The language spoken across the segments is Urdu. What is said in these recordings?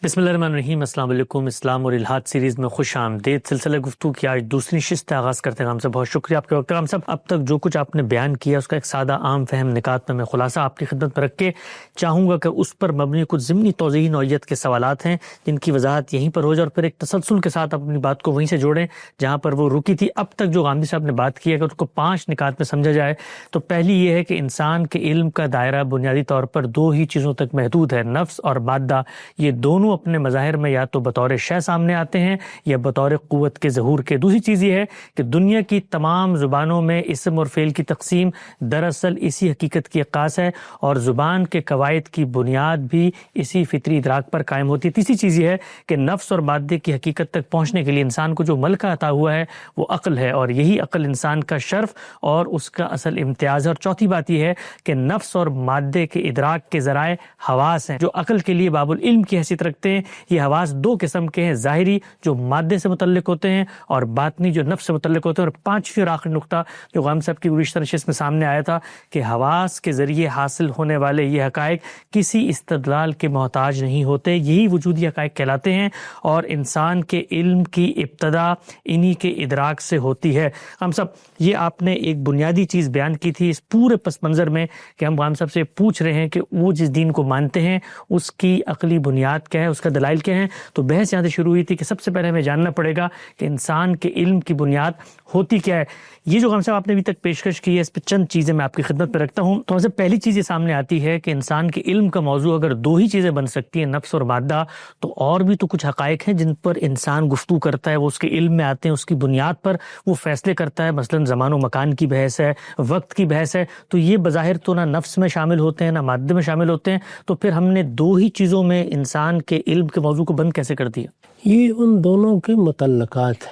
بسم اللہ الرحمن الرحیم۔ السلام علیکم۔ اسلام اور الحاد سیریز میں خوش آمدید۔ سلسلہ گفتگو کی آج دوسری نشست کا آغاز کرتے ہیں۔ ہم سب بہت شکریہ آپ کے وقت کا۔ ہم سب اب تک جو کچھ آپ نے بیان کیا اس کا ایک سادہ عام فہم نکات میں خلاصہ آپ کی خدمت میں رکھ کے چاہوں گا کہ اس پر مبنی کچھ ضمنی توضیحی نوعیت کے سوالات ہیں جن کی وضاحت یہیں پر ہو جائے، اور پھر ایک تسلسل کے ساتھ اپنی بات کو وہیں سے جوڑیں جہاں پر وہ رکی تھی۔ اب تک جو غامدی صاحب نے بات کی ہے کہ اس کو 5 نکات میں سمجھا جائے تو پہلی یہ ہے کہ انسان کے علم کا دائرہ بنیادی طور پر 2 ہی چیزوں تک محدود ہے، نفس اور مادہ۔ یہ دونوں اپنے مظاہر میں یا تو بطور شے سامنے آتے ہیں یا بطور قوت کے ظہور کے۔ دوسری چیز یہ ہے کہ دنیا کی تمام زبانوں میں اسم اور فعل کی تقسیم دراصل اسی حقیقت کی عکاس ہے، اور زبان کے قواعد کی بنیاد بھی اسی فطری ادراک پر قائم ہوتی ہے۔ تیسری چیز یہ ہے کہ نفس اور مادے کی حقیقت تک پہنچنے کے لیے انسان کو جو ملکہ عطا ہوا ہے وہ عقل ہے، اور یہی عقل انسان کا شرف اور اس کا اصل امتیاز ہے۔ اور چوتھی بات یہ ہے کہ نفس اور مادے کے ادراک کے ذرائع حواس ہیں جو عقل کے لیے باب العلم کی حیثیت رکھتے ہیں۔ یہ حواس 2 قسم کے ہیں، ظاہری جو مادے سے متعلق ہوتے ہیں اور باطنی جو نفس سے متعلق ہوتے ہیں۔ اور 5ویں اور آخری نقطہ جو غام صاحب کی گزشتہ نشست میں سامنے آیا تھا کہ حواس کے ذریعے حاصل ہونے والے یہ حقائق کسی استدلال کے محتاج نہیں ہوتے، یہی وجودی حقائق کہلاتے ہیں، اور انسان کے علم کی ابتدا انہی کے ادراک سے ہوتی ہے۔ غام صاحب یہ آپ نے ایک بنیادی چیز بیان کی تھی اس پورے پس منظر میں کہ ہم غام صاحب سے پوچھ رہے ہیں کہ وہ جس دین کو مانتے ہیں اس کی عقلی بنیاد کیا ہے، اس کا دلائل کیا ہے۔ تو بحث یہاں سے شروع ہوئی تھی کہ سب سے پہلے ہمیں جاننا پڑے گا کہ انسان کے علم کی بنیاد ہوتی کیا ہے۔ یہ جو غام صاحب آپ نے ابھی تک پیشکش کی ہے اس پہ چند چیزیں میں آپ کی خدمت میں رکھتا ہوں۔ تو ہم سے پہلی چیز یہ سامنے آتی ہے کہ انسان کے علم کا موضوع اگر 2 ہی چیزیں بن سکتی ہیں، نفس اور مادہ، تو اور بھی تو کچھ حقائق ہیں جن پر انسان گفتگو کرتا ہے، وہ اس کے علم میں آتے ہیں، اس کی بنیاد پر وہ فیصلے کرتا ہے۔ مثلا زمان و مکان کی بحث ہے، وقت کی بحث ہے، تو یہ بظاہر تو نہ نفس میں شامل ہوتے ہیں نہ مادے میں شامل ہوتے ہیں، تو پھر ہم نے 2 ہی چیزوں میں انسان کے علم کے موضوع کو بند کیسے کر دیا؟ یہ ان دونوں کے متعلقات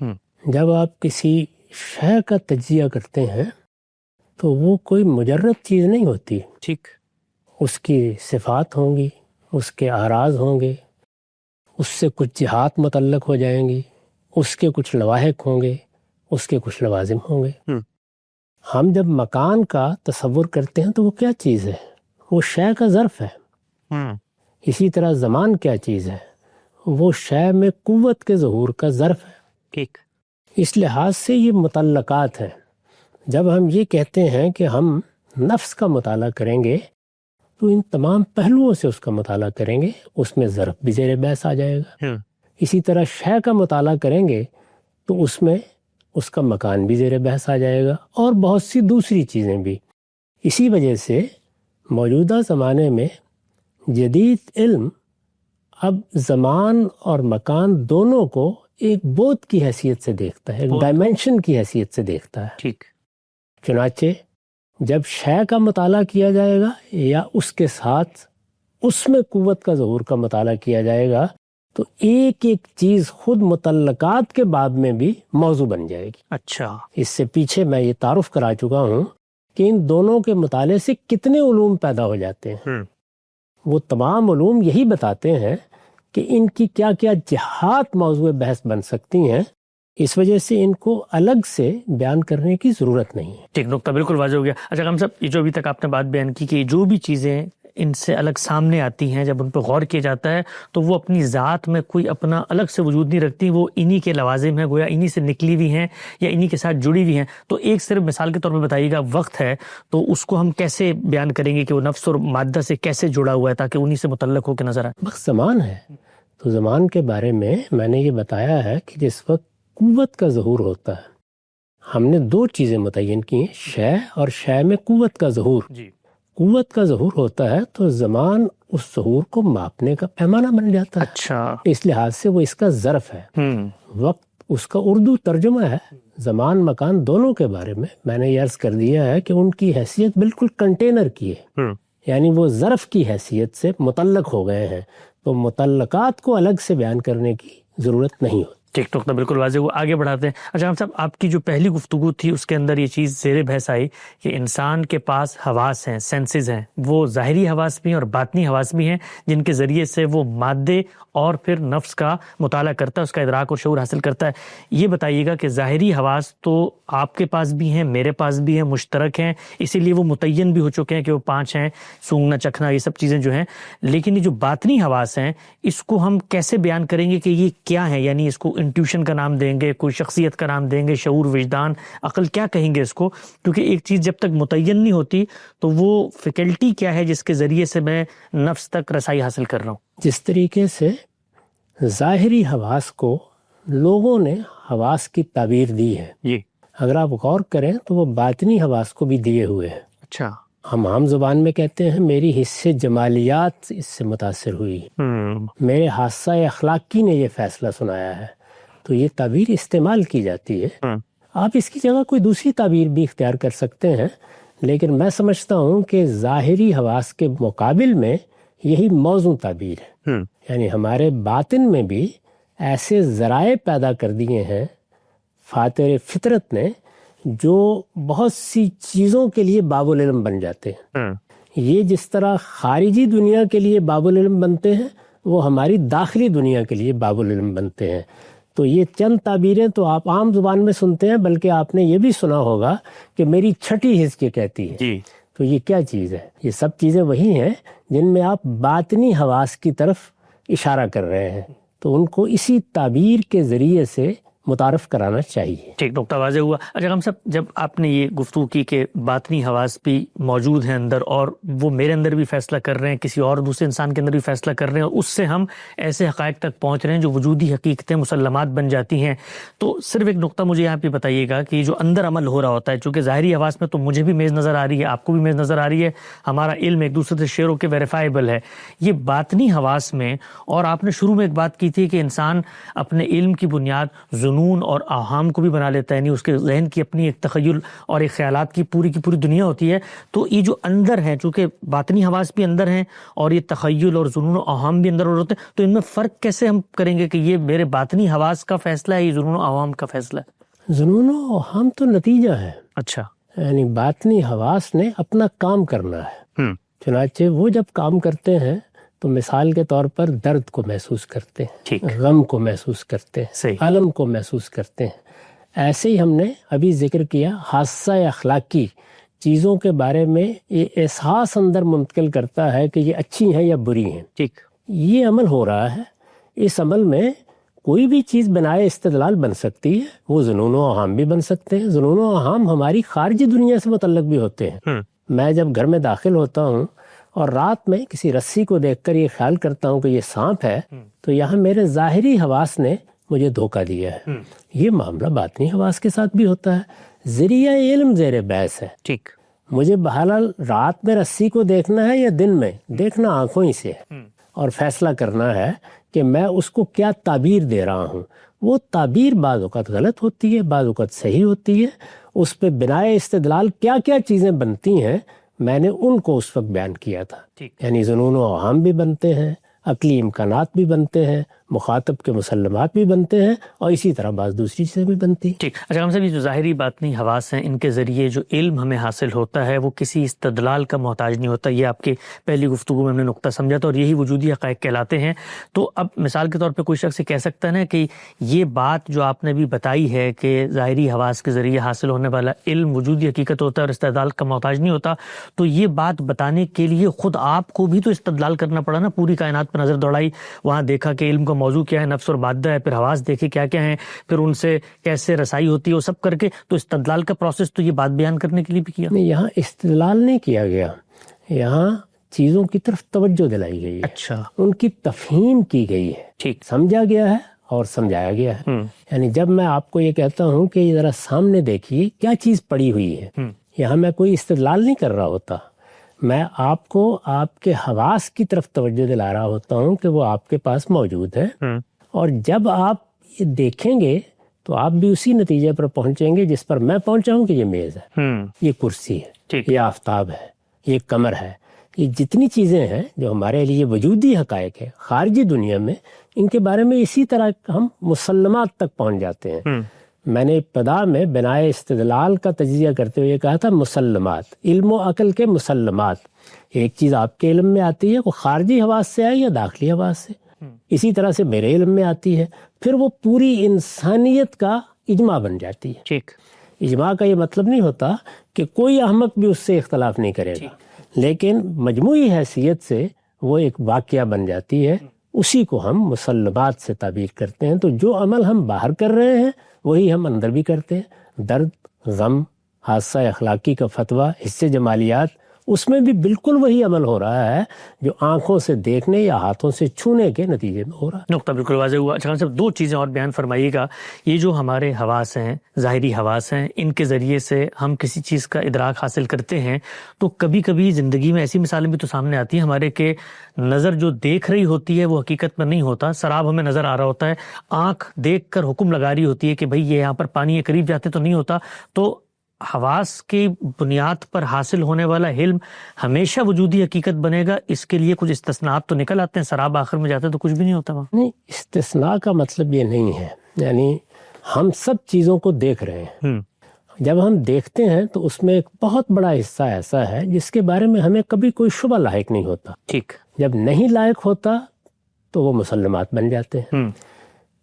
ہیں۔ جب آپ کسی شے کا تجزیہ کرتے ہیں تو وہ کوئی مجرد چیز نہیں ہوتی، ٹھیک، اس کی صفات ہوں گی، اس کے اعراض ہوں گے، اس سے کچھ جہات متعلق ہو جائیں گی، اس کے کچھ لواحق ہوں گے، اس کے کچھ لوازم ہوں گے۔ ہم جب مکان کا تصور کرتے ہیں تو وہ کیا چیز ہے؟ وہ شے کا ظرف ہے۔ اسی طرح زمان کیا چیز ہے؟ وہ شے میں قوت کے ظہور کا ظرف ہے۔ ٹھیک، اس لحاظ سے یہ متعلقات ہیں۔ جب ہم یہ کہتے ہیں کہ ہم نفس کا مطالعہ کریں گے تو ان تمام پہلوؤں سے اس کا مطالعہ کریں گے، اس میں ظرف بھی زیر بحث آ جائے گا۔ اسی طرح شے کا مطالعہ کریں گے تو اس میں اس کا مکان بھی زیر بحث آ جائے گا، اور بہت سی دوسری چیزیں بھی۔ اسی وجہ سے موجودہ زمانے میں جدید علم اب زمان اور مکان دونوں کو ایک بود کی حیثیت سے دیکھتا ہے، ایک ڈائمنشن کی حیثیت سے دیکھتا ہے۔ ٹھیک، چنانچہ جب شے کا مطالعہ کیا جائے گا یا اس کے ساتھ اس میں قوت کا ظہور کا مطالعہ کیا جائے گا تو ایک ایک چیز خود متعلقات کے باب میں بھی موضوع بن جائے گی۔ اچھا، اس سے پیچھے میں یہ تعارف کرا چکا ہوں کہ ان دونوں کے مطالعے سے کتنے علوم پیدا ہو جاتے ہیں۔ وہ تمام علوم یہی بتاتے ہیں کہ ان کی کیا کیا جہات موضوع بحث بن سکتی ہیں، اس وجہ سے ان کو الگ سے بیان کرنے کی ضرورت نہیں ہے۔ ٹھیک، نقطہ بالکل واضح ہو گیا۔ اچھا غام صاحب، یہ جو ابھی تک آپ نے بات بیان کی کہ جو بھی چیزیں ان سے الگ سامنے آتی ہیں جب ان پہ غور کیا جاتا ہے تو وہ اپنی ذات میں کوئی اپنا الگ سے وجود نہیں رکھتی، وہ انہی کے لوازم ہیں، گویا انہی سے نکلی ہوئی ہیں یا انہی کے ساتھ جڑی ہوئی ہیں۔ تو ایک صرف مثال کے طور پہ بتائیے گا، وقت ہے تو اس کو ہم کیسے بیان کریں گے کہ وہ نفس اور مادہ سے کیسے جڑا ہوا ہے تاکہ انہی سے متعلق ہو کے نظر آئے؟ وقت زمان ہے، تو زمان کے بارے میں نے یہ بتایا ہے کہ جس وقت قوت کا ظہور ہوتا ہے، ہم نے 2 چیزیں متعین کی ہیں، شے اور شے میں قوت کا ظہور۔ قوت کا ظہور ہوتا ہے تو زمان اس ظہور کو ماپنے کا پیمانہ بن جاتا ہے۔ اچھا، اس لحاظ سے وہ اس کا ظرف ہے۔ وقت اس کا اردو ترجمہ ہے۔ زمان مکان دونوں کے بارے میں نے یہ عرض کر دیا ہے کہ ان کی حیثیت بالکل کنٹینر کی ہے، یعنی وہ ظرف کی حیثیت سے متعلق ہو گئے ہیں، تو متعلقات کو الگ سے بیان کرنے کی ضرورت نہیں ہوتی۔ ٹھیک ٹھیک بالکل واضح ہوا. آگے بڑھاتے ہیں. اچھا صاحب, آپ کی جو پہلی گفتگو تھی اس کے اندر یہ چیز زیر بحث آئی کہ انسان کے پاس حواس ہیں, سینسز ہیں, وہ ظاہری حواس بھی ہیں اور باطنی حواس بھی ہیں, جن کے ذریعے سے وہ مادے اور پھر نفس کا مطالعہ کرتا ہے, اس کا ادراک اور شعور حاصل کرتا ہے. یہ بتائیے گا کہ ظاہری حواس تو آپ کے پاس بھی ہیں, میرے پاس بھی ہیں, مشترک ہیں, اسی لیے وہ متعین بھی ہو چکے ہیں کہ وہ 5 ہیں, سونگنا, چکھنا, یہ سب چیزیں جو ہیں. لیکن یہ جو باطنی حواس ہیں اس کو ہم کیسے بیان کریں گے کہ یہ کیا ہے؟ یعنی اس کو انٹیوشن کا نام دیں گے, کوئی شخصیت کا نام دیں گے, شعور, وجدان, عقل, کیا کہیں گے اس کو؟ کیونکہ ایک چیز جب تک متعین نہیں ہوتی تو وہ فیکلٹی کیا ہے جس کے ذریعے سے میں نفس تک رسائی حاصل کر رہا ہوں. جس طریقے سے ظاہری حواس کو لوگوں نے حواس کی تعبیر دی ہے, جی, اگر آپ غور کریں تو وہ باطنی حواس کو بھی دیے ہوئے ہیں. اچھا, ہم عام زبان میں کہتے ہیں میری حس جمالیات اس سے متاثر ہوئی, میرے حادثہ اخلاقی نے یہ فیصلہ سنایا ہے, تو یہ تعبیر استعمال کی جاتی ہے. آپ اس کی جگہ کوئی دوسری تعبیر بھی اختیار کر سکتے ہیں, لیکن میں سمجھتا ہوں کہ ظاہری حواس کے مقابل میں یہی موزوں تعبیر ہے. یعنی ہمارے باطن میں بھی ایسے ذرائع پیدا کر دیے ہیں فاتر فطرت نے جو بہت سی چیزوں کے لیے باب العلم بن جاتے ہیں. یہ جس طرح خارجی دنیا کے لیے باب العلم بنتے ہیں, وہ ہماری داخلی دنیا کے لیے باب العلم بنتے ہیں. تو یہ چند تعبیریں تو آپ عام زبان میں سنتے ہیں, بلکہ آپ نے یہ بھی سنا ہوگا کہ میری چھٹی حس یہ کہتی ہے. جی, تو یہ کیا چیز ہے؟ یہ سب چیزیں وہی ہیں جن میں آپ باطنی حواس کی طرف اشارہ کر رہے ہیں, تو ان کو اسی تعبیر کے ذریعے سے متعارف کرانا چاہیے. ٹھیک, نقطہ واضح ہوا. اچھا ہم سب, جب آپ نے یہ گفتگو کی کہ باطنی حواس بھی موجود ہیں اندر اور وہ میرے اندر بھی فیصلہ کر رہے ہیں, کسی اور دوسرے انسان کے اندر بھی فیصلہ کر رہے ہیں, اور اس سے ہم ایسے حقائق تک پہنچ رہے ہیں جو وجودی حقیقتیں, مسلمات بن جاتی ہیں, تو صرف ایک نقطہ مجھے یہاں پہ بتائیے گا کہ جو اندر عمل ہو رہا ہوتا ہے, چونکہ ظاہری حواس میں تو مجھے بھی میز نظر آ رہی ہے, آپ کو بھی میز نظر آ رہی ہے, ہمارا علم ایک دوسرے سے شیئر ہو کے ویریفائیبل ہے. یہ باطنی حواس میں, اور آپ نے شروع میں ایک بات کی تھی کہ انسان اپنے علم کی بنیاد جنون اور آہام کو بھی بنا لیتا ہے, یعنی اس کے ذہن کی اپنی ایک تخیل اور ایک خیالات کی پوری دنیا ہوتی ہے. تو یہ جو اندر ہے, چونکہ باطنی حواس بھی اندر ہیں اور یہ تخیل اور جنون و آہام بھی اندر ہوتے ہیں, تو ان میں فرق کیسے ہم کریں گے کہ یہ میرے باطنی حواس کا فیصلہ ہے, یہ جنون و آہام کا فیصلہ ہے؟ جنون و آہام تو نتیجہ ہے. اچھا, یعنی باطنی حواس نے اپنا کام کرنا ہے. چنانچہ وہ جب کام کرتے ہیں تو مثال کے طور پر درد کو محسوس کرتے ہیں, غم کو محسوس کرتے ہیں, الم کو محسوس کرتے ہیں. ایسے ہی ہم نے ابھی ذکر کیا حادثہ اخلاقی چیزوں کے بارے میں یہ احساس اندر منتقل کرتا ہے کہ یہ اچھی ہیں یا بری ہیں. ٹھیک, یہ عمل ہو رہا ہے. اس عمل میں کوئی بھی چیز بنائے استدلال بن سکتی ہے, وہ جنون و آہام بھی بن سکتے ہیں. جنون و آہام ہماری خارجی دنیا سے متعلق بھی ہوتے ہیں. میں جب گھر میں داخل ہوتا ہوں اور رات میں کسی رسی کو دیکھ کر یہ خیال کرتا ہوں کہ یہ سانپ ہے, تو یہاں میرے ظاہری حواس نے مجھے دھوکہ دیا ہے. یہ معاملہ باطنی حواس کے ساتھ بھی ہوتا ہے. ذریعہ علم زیر بحث ہے. ٹھیک, مجھے بہرحال رات میں رسی کو دیکھنا ہے یا دن میں دیکھنا آنکھوں ہی سے ہے, اور فیصلہ کرنا ہے کہ میں اس کو کیا تعبیر دے رہا ہوں. وہ تعبیر بعض اوقات غلط ہوتی ہے, بعض اوقات صحیح ہوتی ہے. اس پہ بنائے استدلال کیا کیا چیزیں بنتی ہیں, میں نے ان کو اس وقت بیان کیا تھا. یعنی جنون و آہام بھی بنتے ہیں, عقلی امکانات بھی بنتے ہیں, مخاطب کے مسلمات بھی بنتے ہیں, اور اسی طرح بعض دوسری چیزیں بھی بنتی ہیں. ٹھیک. اچھا ہم سب یہ جو ظاہری باطنی حواس ہیں, ان کے ذریعے جو علم ہمیں حاصل ہوتا ہے وہ کسی استدلال کا محتاج نہیں ہوتا. یہ آپ کے پہلی گفتگو میں ہم نے نقطہ سمجھا تھا, اور یہی وجودی حقائق کہلاتے ہیں. تو اب مثال کے طور پہ کوئی شخص کہہ سکتا ہے نا کہ یہ بات جو آپ نے بھی بتائی ہے کہ ظاہری حواس کے ذریعے حاصل ہونے والا علم وجودی حقیقت ہوتا ہے اور استدلال کا محتاج نہیں ہوتا, تو یہ بات بتانے کے لیے خود آپ کو بھی تو استدلال کرنا پڑا نا. پوری کائنات پہ نظر دوڑائی, وہاں دیکھا کہ علم کا موضوع کیا ہے, نفس اور مادہ ہے, پھر حواس دیکھے کیا کیا ہیں, پھر ان سے کیسے رسائی ہوتی ہے, وہ سب کر کے تو استدلال کا پروسیس تو یہ بات بیان کرنے کے لیے بھی کیا. نہیں, یہاں استدلال نہیں کیا گیا, یہاں چیزوں کی طرف توجہ دلائی گئی ہے. اچھا, ان کی تفہیم کی گئی ہے. ٹھیک, سمجھا گیا ہے اور سمجھایا گیا ہے. یعنی جب میں آپ کو یہ کہتا ہوں کہ ذرا سامنے دیکھیے کیا چیز پڑی ہوئی ہے, یہاں میں کوئی استدلال نہیں کر رہا ہوتا, میں آپ کو آپ کے حواس کی طرف توجہ دلا رہا ہوتا ہوں کہ وہ آپ کے پاس موجود ہے. اور جب آپ یہ دیکھیں گے تو آپ بھی اسی نتیجے پر پہنچیں گے جس پر میں پہنچا ہوں کہ یہ میز ہے, یہ کرسی ہے, یہ آفتاب ہے, یہ کمر ہے, یہ جتنی چیزیں ہیں جو ہمارے لیے وجودی حقائق ہے خارجی دنیا میں، ان کے بارے میں اسی طرح ہم مسلمات تک پہنچ جاتے ہیں۔ میں نے ابتدا میں بنائے استدلال کا تجزیہ کرتے ہوئے کہا تھا مسلمات، علم و عقل کے مسلمات۔ ایک چیز آپ کے علم میں آتی ہے وہ خارجی حواس سے آئے یا داخلی حواس سے، اسی طرح سے میرے علم میں آتی ہے، پھر وہ پوری انسانیت کا اجماع بن جاتی ہے۔ ٹھیک، اجماع کا یہ مطلب نہیں ہوتا کہ کوئی احمق بھی اس سے اختلاف نہیں کرے گا، لیکن مجموعی حیثیت سے وہ ایک واقعہ بن جاتی ہے، اسی کو ہم مسلمات سے تعبیر کرتے ہیں۔ تو جو عمل ہم باہر کر رہے ہیں وہی ہم اندر بھی کرتے ہیں۔ درد، غم، حادثہ اخلاقی کا فتویٰ، حصے جمالیات، اس میں بھی بالکل وہی عمل ہو رہا ہے جو آنکھوں سے دیکھنے یا ہاتھوں سے چھونے کے نتیجے میں ہو رہا ہے۔ نقطہ بالکل واضح ہوا۔ اچھا صاحب، دو چیزیں اور بیان فرمائیے گا۔ یہ جو ہمارے حواس ہیں، ظاہری حواس ہیں، ان کے ذریعے سے ہم کسی چیز کا ادراک حاصل کرتے ہیں، تو کبھی کبھی زندگی میں ایسی مثالیں بھی تو سامنے آتی ہیں ہمارے کہ نظر جو دیکھ رہی ہوتی ہے وہ حقیقت میں نہیں ہوتا، سراب ہمیں نظر آ رہا ہوتا ہے، آنکھ دیکھ کر حکم لگا رہی ہوتی ہے کہ بھئی یہ یہاں پر پانی ہے، قریب جاتے تو نہیں ہوتا۔ تو حواس کی بنیاد پر حاصل ہونے والا علم ہمیشہ وجودی حقیقت بنے گا؟ اس کے لیے کچھ استثناءات تو نکل آتے ہیں، سراب آخر میں جاتے تو کچھ بھی نہیں ہوتا وہاں؟ نہیں، استثناء کا مطلب یہ نہیں ہے، یعنی ہم سب چیزوں کو دیکھ رہے ہیں۔ جب ہم دیکھتے ہیں تو اس میں ایک بہت بڑا حصہ ایسا ہے جس کے بارے میں ہمیں کبھی کوئی شبہ لاحق نہیں ہوتا۔ ٹھیک، جب نہیں لاحق ہوتا تو وہ مسلمات بن جاتے ہیں۔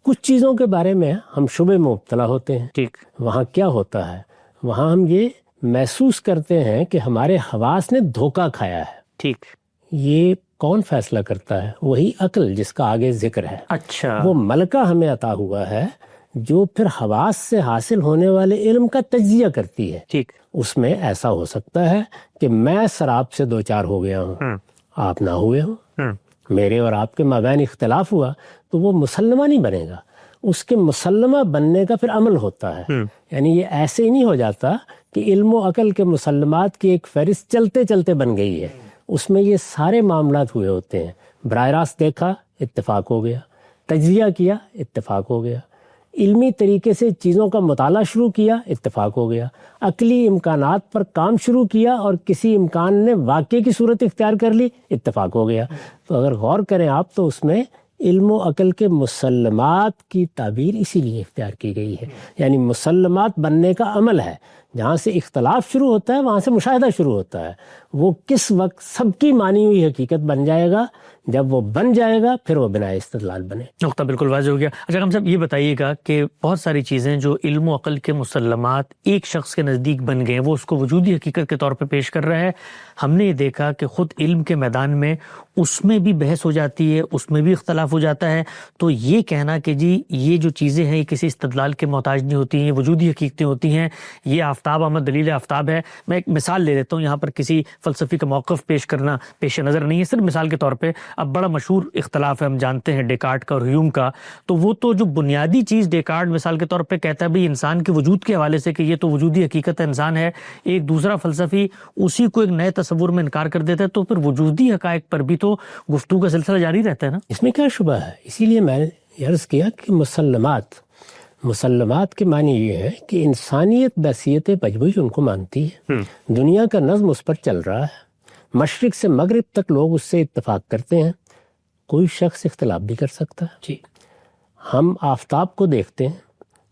کچھ چیزوں کے بارے میں ہم شبے میں مبتلا ہوتے ہیں۔ ٹھیک، وہاں کیا ہوتا ہے؟ وہاں ہم یہ محسوس کرتے ہیں کہ ہمارے حواس نے دھوکہ کھایا ہے۔ ٹھیک، یہ کون فیصلہ کرتا ہے؟ وہی عقل جس کا آگے ذکر ہے۔ اچھا، وہ ملکہ ہمیں عطا ہوا ہے جو پھر حواس سے حاصل ہونے والے علم کا تجزیہ کرتی ہے۔ ٹھیک، اس میں ایسا ہو سکتا ہے کہ میں سراب سے دو چار ہو گیا ہوں، آپ نہ ہوئے ہوں، میرے اور آپ کے مابین اختلاف ہوا تو وہ مسلمہ نہیں بنے گا۔ اس کے مسلمہ بننے کا پھر عمل ہوتا ہے، یعنی یہ ایسے ہی نہیں ہو جاتا کہ علم و عقل کے مسلمات کی ایک فہرست چلتے چلتے بن گئی ہے۔ اس میں یہ سارے معاملات ہوئے ہوتے ہیں۔ براہ راست دیکھا، اتفاق ہو گیا، تجزیہ کیا، اتفاق ہو گیا، علمی طریقے سے چیزوں کا مطالعہ شروع کیا، اتفاق ہو گیا، عقلی امکانات پر کام شروع کیا اور کسی امکان نے واقعے کی صورت اختیار کر لی، اتفاق ہو گیا۔ تو اگر غور کریں آپ تو اس میں علم و عقل کے مسلمات کی تعبیر اسی لیے اختیار کی گئی ہے، یعنی مسلمات بننے کا عمل ہے۔ جہاں سے اختلاف شروع ہوتا ہے وہاں سے مشاہدہ شروع ہوتا ہے۔ وہ کس وقت سب کی مانی ہوئی حقیقت بن جائے گا؟ جب وہ بن جائے گا پھر وہ بنا استدلال بنے۔ نقطہ بالکل واضح ہو گیا۔ اچھا ہم صاحب یہ بتائیے گا کہ بہت ساری چیزیں جو علم و عقل کے مسلمات ایک شخص کے نزدیک بن گئے، وہ اس کو وجودی حقیقت کے طور پہ پیش کر رہا ہے۔ ہم نے یہ دیکھا کہ خود علم کے میدان میں اس میں بھی بحث ہو جاتی ہے، اس میں بھی اختلاف ہو جاتا ہے۔ تو یہ کہنا کہ جی یہ جو چیزیں ہیں یہ کسی استدلال کے محتاج نہیں ہوتی ہیں، یہ وجودی حقیقتیں ہوتی ہیں، یہ آفتاب آمد دلیل آفتاب ہے۔ میں ایک مثال لے لیتا ہوں، یہاں پر کسی فلسفی کا موقف پیش کرنا پیش نظر نہیں ہے، صرف مثال کے طور پہ اب بڑا مشہور اختلاف ہے، ہم جانتے ہیں ڈیکارٹ کا اور ہیوم کا۔ تو وہ تو جو بنیادی چیز ڈیکارٹ مثال کے طور پہ کہتا ہے بھئی انسان کے وجود کے حوالے سے کہ یہ تو وجودی حقیقت ہے، انسان ہے، ایک دوسرا فلسفی اسی کو ایک نئے تصور میں انکار کر دیتا ہے، تو پھر وجودی حقائق پر بھی تو گفتگو کا سلسلہ جاری رہتا ہے نا؟ اس میں کیا شبہ ہے؟ اسی لیے میں نے عرض کیا کہ مسلمات کے معنی یہ ہے کہ انسانیت بحیثیت مجموعی ان کو مانتی ہے، دنیا کا نظم اس پر چل رہا ہے، مشرق سے مغرب تک لوگ اس سے اتفاق کرتے ہیں، کوئی شخص اختلاف بھی کر سکتا ہے۔ جی، ہم آفتاب کو دیکھتے ہیں،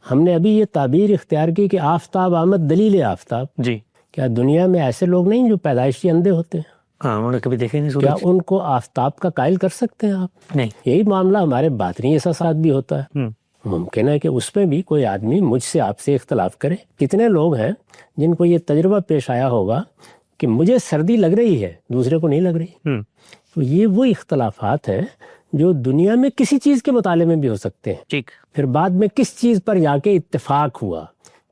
ہم نے ابھی یہ تعبیر اختیار کی کہ آفتاب آمد دلیل آفتاب۔ جی، کیا دنیا میں ایسے لوگ نہیں جو پیدائشی اندھے ہوتے ہیں؟ ہاں، انہوں نے کبھی دیکھے نہیں کیا سورج؟ ان کو آفتاب کا قائل کر سکتے ہیں آپ؟ نہیں۔ یہی معاملہ ہمارے باطنی احساسات بھی ہوتا ہے۔ ممکن ہے کہ اس میں بھی کوئی آدمی مجھ سے آپ سے اختلاف کرے۔ کتنے لوگ ہیں جن کو یہ تجربہ پیش آیا ہوگا کہ مجھے سردی لگ رہی ہے، دوسرے کو نہیں لگ رہی۔ تو یہ وہ اختلافات ہیں جو دنیا میں کسی چیز کے مطالعے میں بھی ہو سکتے ہیں۔ ٹھیک، پھر بعد میں کس چیز پر جا کے اتفاق ہوا،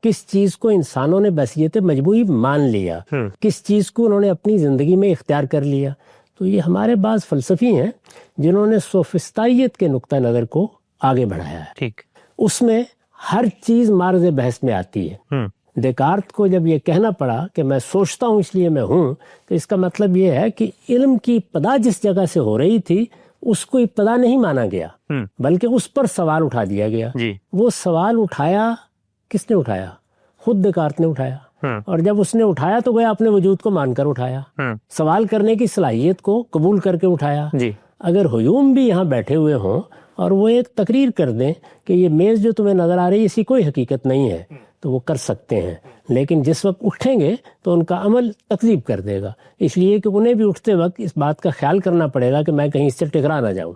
کس چیز کو انسانوں نے بحیثیت مجموعی مان لیا، کس چیز کو انہوں نے اپنی زندگی میں اختیار کر لیا۔ تو یہ ہمارے بعض فلسفی ہیں جنہوں نے سوفسطائیت کے نقطہ نظر کو آگے بڑھایا ہے۔ ٹھیک، اس میں ہر چیز معرض بحث میں آتی ہے۔ دیکارت کو جب یہ کہنا پڑا کہ میں سوچتا ہوں اس لیے میں ہوں، تو اس کا مطلب یہ ہے کہ علم کی ابتدا جس جگہ سے ہو رہی تھی اس کو ابتدا نہیں مانا گیا، بلکہ اس پر سوال اٹھا دیا گیا۔ جی، وہ سوال اٹھایا کس نے اٹھایا؟ خود دیکارت نے اٹھایا۔ اور جب اس نے اٹھایا تو گویا اپنے وجود کو مان کر اٹھایا، سوال کرنے کی صلاحیت کو قبول کر کے اٹھایا۔ اگر ہیوم بھی یہاں بیٹھے ہوئے ہوں اور وہ ایک تقریر کر دیں کہ یہ میز جو تمہیں نظر آ رہی ہے اسی کوئی حقیقت نہیں ہے، تو وہ کر سکتے ہیں، لیکن جس وقت اٹھیں گے تو ان کا عمل تکذیب کر دے گا، اس لیے کہ انہیں بھی اٹھتے وقت اس بات کا خیال کرنا پڑے گا کہ میں کہیں اس سے ٹکرا نہ جاؤں۔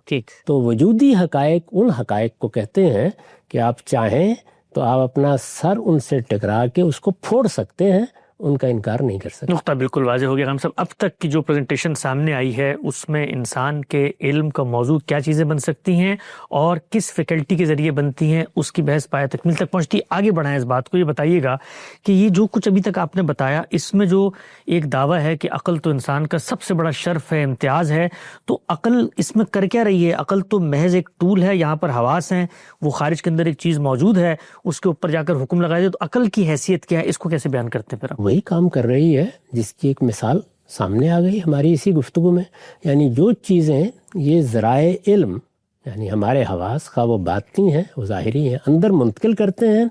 تو وجودی حقائق ان حقائق کو کہتے ہیں کہ آپ چاہیں تو آپ اپنا سر ان سے ٹکرا کے اس کو پھوڑ سکتے ہیں، ان کا انکار نہیں کر سکتے۔ نقطہ بالکل واضح ہو گیا۔ ہم سب اب تک کی جو پریزنٹیشن سامنے آئی ہے اس میں انسان کے علم کا موضوع کیا چیزیں بن سکتی ہیں اور کس فیکلٹی کے ذریعے بنتی ہیں، اس کی بحث پایہ تکمیل تک پہنچتی۔ آگے بڑھائیں اس بات کو، یہ بتائیے گا کہ یہ جو کچھ ابھی تک آپ نے بتایا اس میں جو ایک دعویٰ ہے کہ عقل تو انسان کا سب سے بڑا شرف ہے، امتیاز ہے، تو عقل اس میں کر کیا رہی ہے؟ عقل تو محض ایک ٹول ہے، یہاں پر حواس ہیں، وہ خارج کے اندر ایک چیز موجود ہے، اس کے اوپر جا کر حکم لگایا جائے، تو عقل کی حیثیت کیا ہے؟ اس کو کیسے بیان کرتے ہیں پھر آپ؟ وہی کام کر رہی ہے جس کی ایک مثال سامنے آ گئی ہماری اسی گفتگو میں، یعنی جو چیزیں یہ ذرائع علم یعنی ہمارے حواس خواہ وہ باطنی ہیں وہ ظاہری ہیں اندر منتقل کرتے ہیں،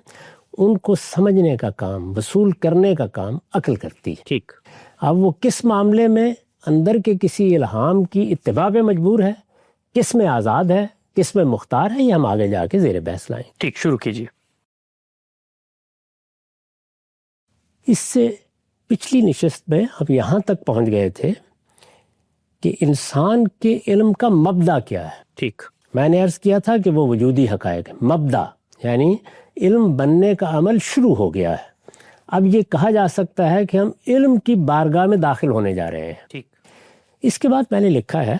ان کو سمجھنے کا کام، وصول کرنے کا کام عقل کرتی ہے۔ ٹھیک، اب وہ کس معاملے میں اندر کے کسی الہام کی اتباع پہ مجبور ہے، کس میں آزاد ہے، کس میں مختار ہے، یہ ہم آگے جا کے زیر بحث لائیں۔ ٹھیک، شروع کیجیے۔ اس سے پچھلی نشست میں ہم یہاں تک پہنچ گئے تھے کہ انسان کے علم کا مبدا کیا ہے۔ ٹھیک، میں نے عرض کیا تھا کہ وہ وجودی حقائق ہے، مبدا یعنی علم بننے کا عمل شروع ہو گیا ہے۔ اب یہ کہا جا سکتا ہے کہ ہم علم کی بارگاہ میں داخل ہونے جا رہے ہیں۔ ٹھیک، اس کے بعد میں نے لکھا ہے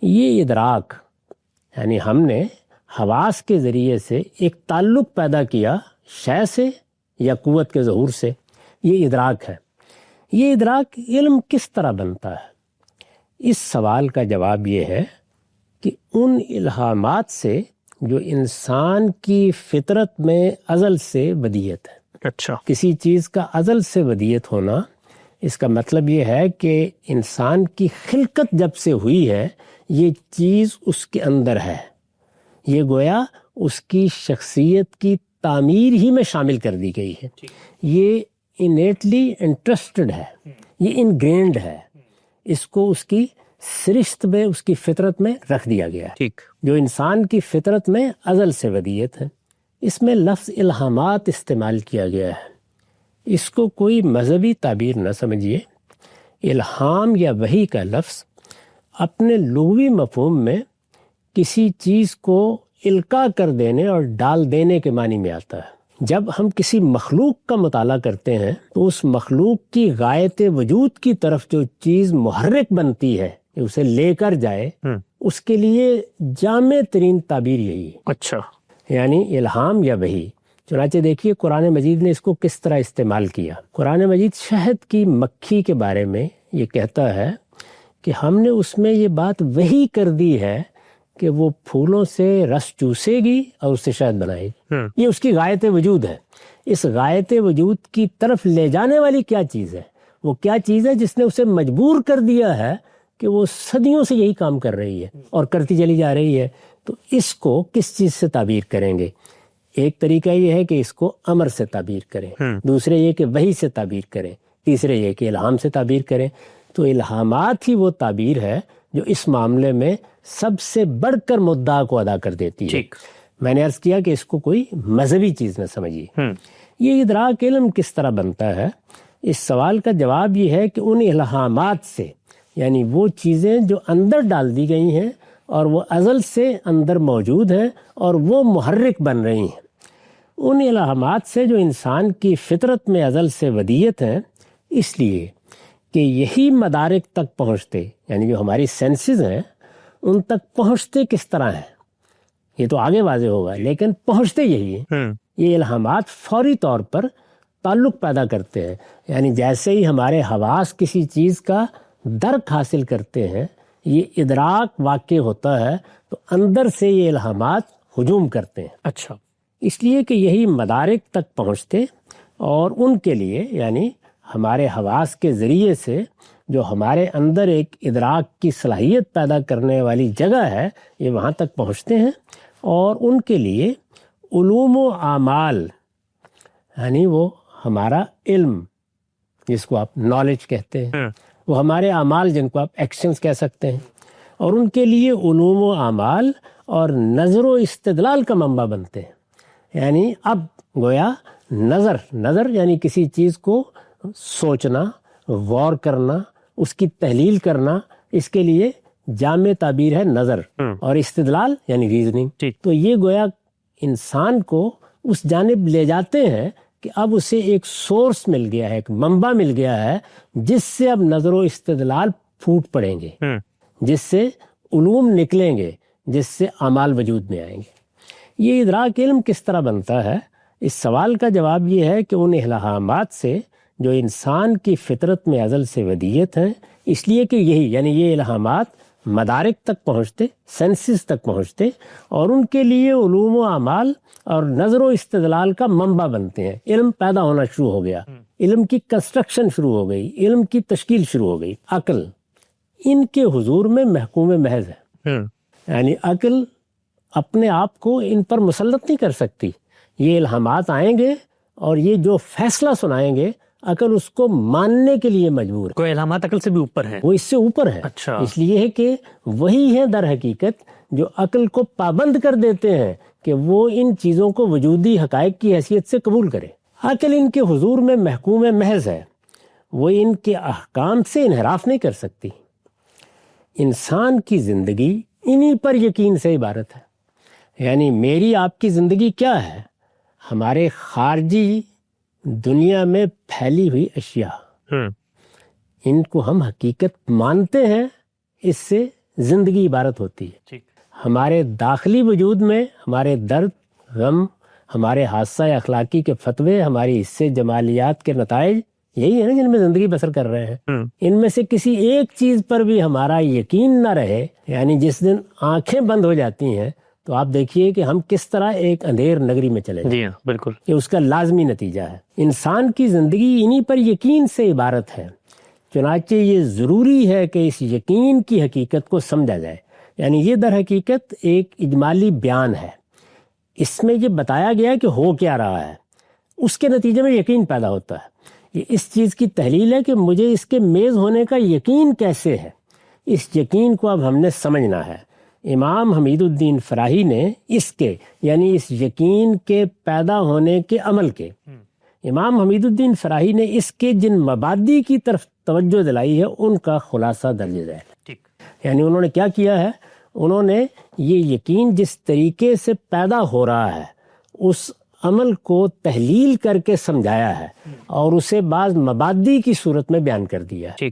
یہ ادراک یعنی ہم نے حواس کے ذریعے سے ایک تعلق پیدا کیا شے سے یا قوت کے ظہور سے، یہ ادراک ہے۔ یہ ادراک علم کس طرح بنتا ہے؟ اس سوال کا جواب یہ ہے کہ ان الہامات سے جو انسان کی فطرت میں ازل سے ودیت ہے۔ اچھا، کسی چیز کا ازل سے ودیت ہونا، اس کا مطلب یہ ہے کہ انسان کی خلقت جب سے ہوئی ہے یہ چیز اس کے اندر ہے، یہ گویا اس کی شخصیت کی تعمیر ہی میں شامل کر دی گئی ہے، یہ انیٹلی انٹرسٹڈ ہے، یہ انگرینڈ ہے، اس کو اس کی سرشت میں، اس کی فطرت میں رکھ دیا گیا ہے۔ ٹھیک، جو انسان کی فطرت میں ازل سے ودیت ہے۔ اس میں لفظ الہامات استعمال کیا گیا ہے، اس کو کوئی مذہبی تعبیر نہ سمجھیے۔ الہام یا وحی کا لفظ اپنے لغوی مفہوم میں کسی چیز کو القاء کر دینے اور ڈال دینے کے معنی میں آتا ہے۔ جب ہم کسی مخلوق کا مطالعہ کرتے ہیں تو اس مخلوق کی غایت وجود کی طرف جو چیز محرک بنتی ہے کہ اسے لے کر جائے، اس کے لیے جامع ترین تعبیر یہی ہے۔ اچھا، یعنی الہام یا وحی۔ چنانچہ دیکھیے قرآن مجید نے اس کو کس طرح استعمال کیا۔ قرآن مجید شہد کی مکھی کے بارے میں یہ کہتا ہے کہ ہم نے اس میں یہ بات وحی کر دی ہے کہ وہ پھولوں سے رس چوسے گی اور اس سے شہد بنائے گی۔ یہ اس کی غایت وجود ہے۔ اس غایت وجود کی طرف لے جانے والی کیا چیز ہے؟ وہ کیا چیز ہے جس نے اسے مجبور کر دیا ہے کہ وہ صدیوں سے یہی کام کر رہی ہے اور کرتی چلی جا رہی ہے؟ تو اس کو کس چیز سے تعبیر کریں گے؟ ایک طریقہ یہ ہے کہ اس کو امر سے تعبیر کریں، دوسرے یہ کہ وحی سے تعبیر کریں، تیسرے یہ کہ الہام سے تعبیر کریں۔ تو الہامات ہی وہ تعبیر ہے جو اس معاملے میں سب سے بڑھ کر مدعا کو ادا کر دیتی ہے۔ میں نے عرض کیا کہ اس کو کوئی مذہبی چیز نہ سمجھیے۔ یہ ادراک علم کس طرح بنتا ہے؟ اس سوال کا جواب یہ ہے کہ ان الہامات سے، یعنی وہ چیزیں جو اندر ڈال دی گئی ہیں اور وہ ازل سے اندر موجود ہیں اور وہ محرک بن رہی ہیں، ان الہامات سے جو انسان کی فطرت میں ازل سے ودیت ہیں، اس لیے کہ یہی مدارک تک پہنچتے، یعنی جو ہماری سینسز ہیں ان تک پہنچتے کس طرح ہیں یہ تو آگے واضح ہوگا، لیکن پہنچتے یہی ہیں۔ یہ الہامات فوری طور پر تعلق پیدا کرتے ہیں، یعنی جیسے ہی ہمارے حواس کسی چیز کا درک حاصل کرتے ہیں، یہ ادراک واقع ہوتا ہے تو اندر سے یہ الہامات ہجوم کرتے ہیں۔ اچھا، اس لیے کہ یہی مدارک تک پہنچتے اور ان کے لیے، یعنی ہمارے حواس کے ذریعے سے جو ہمارے اندر ایک ادراک کی صلاحیت پیدا کرنے والی جگہ ہے، یہ وہاں تک پہنچتے ہیں، اور ان کے لیے علوم و اعمال، یعنی وہ ہمارا علم جس کو آپ نالج کہتے ہیں، وہ ہمارے اعمال جن کو آپ ایکشنز کہہ سکتے ہیں، اور ان کے لیے علوم و اعمال اور نظر و استدلال کا منبع بنتے ہیں۔ یعنی اب گویا نظر یعنی کسی چیز کو سوچنا، غور کرنا، اس کی تحلیل کرنا، اس کے لیے جامع تعبیر ہے نظر، اور استدلال یعنی ریزننگ۔ تو یہ گویا انسان کو اس جانب لے جاتے ہیں کہ اب اسے ایک سورس مل گیا ہے، ایک منبع مل گیا ہے جس سے اب نظر و استدلال پھوٹ پڑیں گے، جس سے علوم نکلیں گے، جس سے اعمال وجود میں آئیں گے۔ یہ ادراک علم کس طرح بنتا ہے؟ اس سوال کا جواب یہ ہے کہ ان الہامات سے جو انسان کی فطرت میں ازل سے ودیت ہیں، اس لیے کہ یہی یعنی یہ الہامات مدارک تک پہنچتے، سینسز تک پہنچتے، اور ان کے لیے علوم و اعمال اور نظر و استدلال کا منبع بنتے ہیں۔ علم پیدا ہونا شروع ہو گیا، علم کی کنسٹرکشن شروع ہو گئی، علم کی تشکیل شروع ہو گئی۔ عقل ان کے حضور میں محکوم محض ہے، یعنی عقل اپنے آپ کو ان پر مسلط نہیں کر سکتی۔ یہ الہامات آئیں گے اور یہ جو فیصلہ سنائیں گے، عقل اس کو ماننے کے لیے مجبور ہے۔ کوئی الہامات عقل سے بھی اوپر ہیں، وہ اس سے اوپر ہے۔ اچھا، اس لیے ہے کہ وہی ہے در حقیقت جو عقل کو پابند کر دیتے ہیں کہ وہ ان چیزوں کو وجودی حقائق کی حیثیت سے قبول کرے۔ عقل ان کے حضور میں محکوم محض ہے، وہ ان کے احکام سے انحراف نہیں کر سکتی۔ انسان کی زندگی انہی پر یقین سے عبارت ہے۔ یعنی میری آپ کی زندگی کیا ہے؟ ہمارے خارجی دنیا میں پھیلی ہوئی اشیاء، ان کو ہم حقیقت مانتے ہیں، اس سے زندگی عبارت ہوتی ہے۔ ہمارے داخلی وجود میں ہمارے درد، غم، ہمارے حادثہ اخلاقی کے فتوے، ہماری حصے جمالیات کے نتائج، یہی ہے نا جن میں زندگی بسر کر رہے ہیں۔ ان میں سے کسی ایک چیز پر بھی ہمارا یقین نہ رہے، یعنی جس دن آنکھیں بند ہو جاتی ہیں تو آپ دیکھیے کہ ہم کس طرح ایک اندھیر نگری میں چلے جائیں۔ جی ہاں، بالکل، یہ اس کا لازمی نتیجہ ہے۔ انسان کی زندگی انہی پر یقین سے عبارت ہے، چنانچہ یہ ضروری ہے کہ اس یقین کی حقیقت کو سمجھا جائے۔ یعنی یہ در حقیقت ایک اجمالی بیان ہے، اس میں یہ بتایا گیا کہ ہو کیا رہا ہے، اس کے نتیجے میں یقین پیدا ہوتا ہے۔ یہ اس چیز کی تحلیل ہے کہ مجھے اس کے میز ہونے کا یقین کیسے ہے، اس یقین کو اب ہم نے سمجھنا ہے۔ امام حمید الدین فراہی نے اس کے یعنی اس یقین کے پیدا ہونے کے عمل کے، امام حمید الدین فراہی نے اس کے جن مبادی کی طرف توجہ دلائی ہے ان کا خلاصہ درج ذیل۔ یعنی انہوں نے کیا کیا ہے؟ انہوں نے یہ یقین جس طریقے سے پیدا ہو رہا ہے اس عمل کو تحلیل کر کے سمجھایا ہے، اور اسے بعض مبادی کی صورت میں بیان کر دیا ہے۔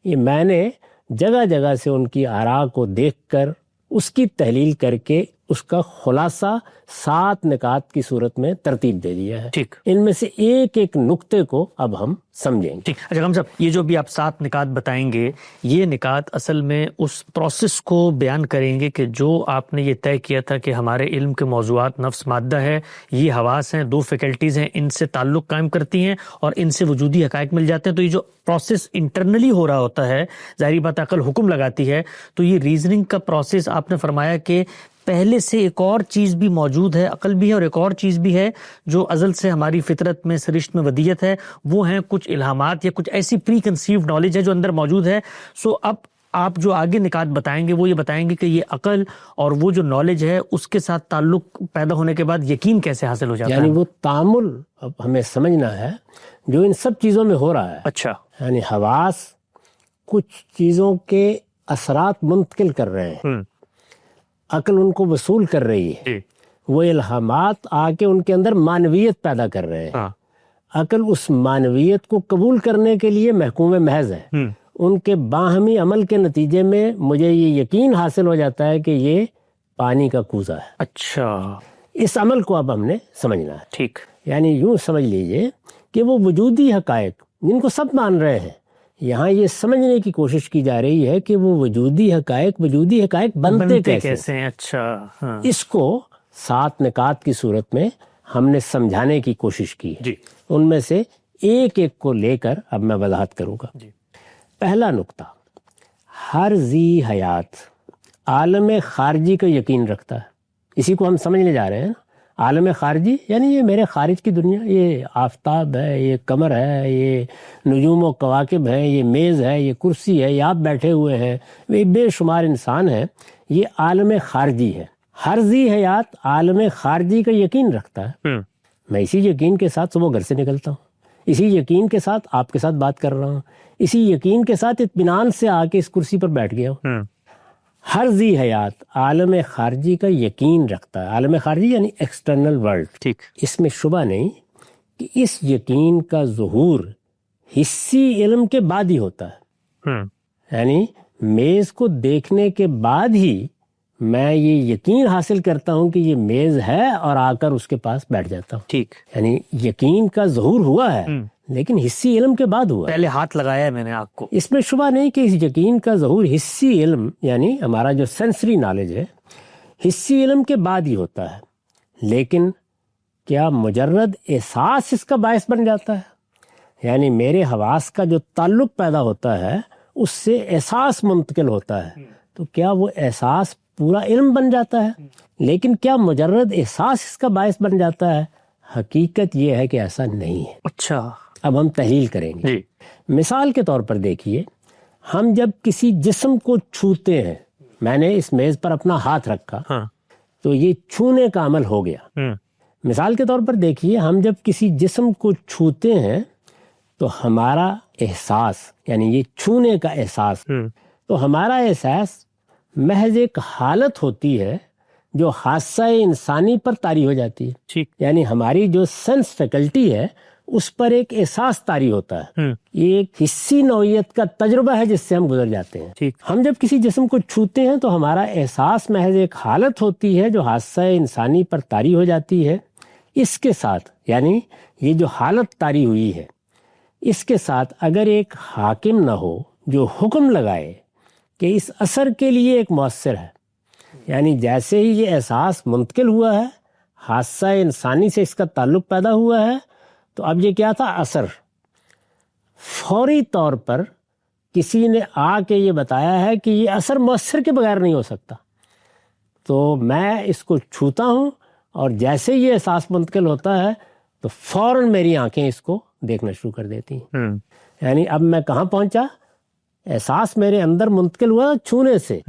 یہ میں نے جگہ جگہ سے ان کی آراء کو دیکھ کر اس کی تحلیل کر کے اس کا خلاصہ 7 نکات کی صورت میں ترتیب دے دیا ہے۔ ان میں سے ایک ایک نقطے کو اب ہم سمجھیں گے۔ اچھا غم صاحب، یہ جو بھی آپ 7 نکات بتائیں گے، یہ نکات اصل میں اس پروسیس کو بیان کریں گے کہ جو آپ نے یہ طے کیا تھا کہ ہمارے علم کے موضوعات نفس مادہ ہے، یہ حواس ہیں، 2 فیکلٹیز ہیں، ان سے تعلق قائم کرتی ہیں اور ان سے وجودی حقائق مل جاتے ہیں۔ تو یہ جو پروسیس انٹرنلی ہو رہا ہوتا ہے، ظاہری بات عقل حکم لگاتی ہے، تو یہ ریزننگ کا پروسیس آپ نے فرمایا کہ پہلے سے ایک اور چیز بھی موجود ہے، عقل بھی ہے اور ایک اور چیز بھی ہے جو ازل سے ہماری فطرت میں سرشت میں ودیت ہے، وہ ہیں کچھ الہامات یا کچھ ایسی پری کنسیوڈ نالج ہے جو اندر موجود ہے۔ سو اب آپ جو آگے نکات بتائیں گے وہ یہ بتائیں گے کہ یہ عقل اور وہ جو نالج ہے اس کے ساتھ تعلق پیدا ہونے کے بعد یقین کیسے حاصل ہو جاتا ہے۔ یعنی وہ تعامل اب ہمیں سمجھنا ہے جو ان سب چیزوں میں ہو رہا ہے۔ اچھا، یعنی حواس کچھ چیزوں کے اثرات منتقل کر رہے ہیں، عقل ان کو وصول کر رہی ہے، وہ الہامات آ کے ان کے اندر معنویت پیدا کر رہے ہیں۔ عقل اس معنویت کو قبول کرنے کے لیے محکوم محض ہے۔ ان کے باہمی عمل کے نتیجے میں مجھے یہ یقین حاصل ہو جاتا ہے کہ یہ پانی کا کوزہ ہے۔ اچھا، اس عمل کو اب ہم نے سمجھنا ہے۔ ٹھیک، یعنی یوں سمجھ لیجئے کہ وہ وجودی حقائق جن کو سب مان رہے ہیں، یہاں یہ سمجھنے کی کوشش کی جا رہی ہے کہ وہ وجودی حقائق بنتے کیسے ہیں۔ اچھا، اس کو 7 نکات کی صورت میں ہم نے سمجھانے کی کوشش کی ہے۔ ان میں سے ایک ایک کو لے کر اب میں وضاحت کروں گا۔ پہلا نقطہ، ہر ذی حیات عالم خارجی کا یقین رکھتا ہے۔ اسی کو ہم سمجھنے جا رہے ہیں۔ عالم خارجی یعنی یہ میرے خارج کی دنیا، یہ آفتاب ہے، یہ قمر ہے، یہ نجوم و کواکب ہے، یہ میز ہے، یہ کرسی ہے، یہ آپ بیٹھے ہوئے ہیں، یہ بے شمار انسان ہیں، یہ عالم خارجی ہے۔ ہر ذی حیات عالم خارجی کا یقین رکھتا ہے۔ میں اسی یقین کے ساتھ صبح گھر سے نکلتا ہوں، اسی یقین کے ساتھ آپ کے ساتھ بات کر رہا ہوں، اسی یقین کے ساتھ اطمینان سے آ کے اس کرسی پر بیٹھ گیا ہوں۔ ہر ذی حیات عالم خارجی کا یقین رکھتا ہے۔ عالم خارجی یعنی ایکسٹرنل ورلڈ۔ ٹھیک، اس میں شبہ نہیں کہ اس یقین کا ظہور حسی علم کے بعد ہی ہوتا ہے۔ یعنی میز کو دیکھنے کے بعد ہی میں یہ یقین حاصل کرتا ہوں کہ یہ میز ہے اور آ کر اس کے پاس بیٹھ جاتا ہوں۔ ٹھیک، یعنی یقین کا ظہور ہوا ہے لیکن حسی علم کے بعد ہوا ہے۔ پہلے ہاتھ لگایا ہے میں نے آنکھ کو۔ اس میں شبہ نہیں کہ اس یقین کا ظہور حسی علم یعنی ہمارا جو سینسری نالج ہے حسی علم کے بعد ہی ہوتا ہے، لیکن کیا مجرد احساس اس کا باعث بن جاتا ہے؟ یعنی میرے حواس کا جو تعلق پیدا ہوتا ہے اس سے احساس منتقل ہوتا ہے، تو کیا وہ احساس پورا علم بن جاتا ہے؟ لیکن کیا مجرد احساس اس کا باعث بن جاتا ہے؟ حقیقت یہ ہے کہ ایسا نہیں ہے۔ اچھا، اب ہم تحلیل کریں گے۔ جی، مثال کے طور پر دیکھیے، ہم جب کسی جسم کو چھوتے ہیں، میں نے اس میز پر اپنا ہاتھ رکھا تو یہ چھونے کا عمل ہو گیا۔ مثال کے طور پر دیکھیے، ہم جب کسی جسم کو چھوتے ہیں تو ہمارا احساس یعنی یہ چھونے کا احساس، تو ہمارا احساس محض ایک حالت ہوتی ہے جو حادثہ انسانی پر طاری ہو جاتی ہے۔ ٹھیک، یعنی ہماری جو سینس فیکلٹی ہے اس پر ایک احساس طاری ہوتا ہے، یہ ایک حسی نوعیت کا تجربہ ہے جس سے ہم گزر جاتے ہیں۔ ٹھیک، ہم جب کسی جسم کو چھوتے ہیں تو ہمارا احساس محض ایک حالت ہوتی ہے جو حادثہ انسانی پر طاری ہو جاتی ہے۔ اس کے ساتھ یعنی یہ جو حالت طاری ہوئی ہے اس کے ساتھ اگر ایک حاکم نہ ہو جو حکم لگائے کہ اس اثر کے لیے ایک مؤثر ہے، یعنی جیسے ہی یہ احساس منتقل ہوا ہے، حادثہ انسانی سے اس کا تعلق پیدا ہوا ہے، تو اب یہ کیا تھا؟ اثر۔ فوری طور پر کسی نے آ کے یہ بتایا ہے کہ یہ اثر مؤثر کے بغیر نہیں ہو سکتا، تو میں اس کو چھوتا ہوں اور جیسے یہ احساس منتقل ہوتا ہے تو فوراً میری آنکھیں اس کو دیکھنا شروع کر دیتی ہیں۔ یعنی اب میں کہاں پہنچا؟ احساس میرے اندر منتقل ہوا چھونے سے،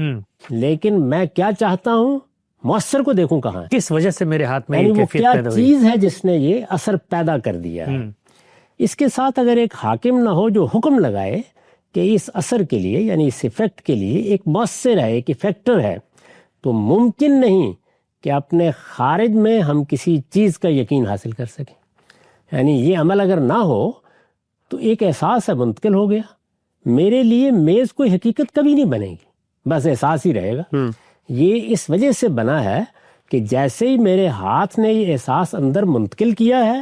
لیکن میں کیا چاہتا ہوں؟ مؤثر کو دیکھوں کہاں ہے، کس وجہ سے میرے ہاتھ میں یعنی یہ وہ کیفیت کیا پیدا ہوئی۔ چیز ہے جس نے یہ اثر پیدا کر دیا ہے۔ اس کے ساتھ اگر ایک حاکم نہ ہو جو حکم لگائے کہ اس اثر کے لیے یعنی اس ایفیکٹ کے لیے ایک مؤثر ہے، ایک ایفیکٹر ہے، تو ممکن نہیں کہ اپنے خارج میں ہم کسی چیز کا یقین حاصل کر سکیں۔ یعنی یہ عمل اگر نہ ہو تو ایک احساس ہے منتقل ہو گیا، میرے لیے میز کوئی حقیقت کبھی نہیں بنے گی، بس احساس ہی رہے گا۔ یہ اس وجہ سے بنا ہے کہ جیسے ہی میرے ہاتھ نے یہ احساس اندر منتقل کیا ہے،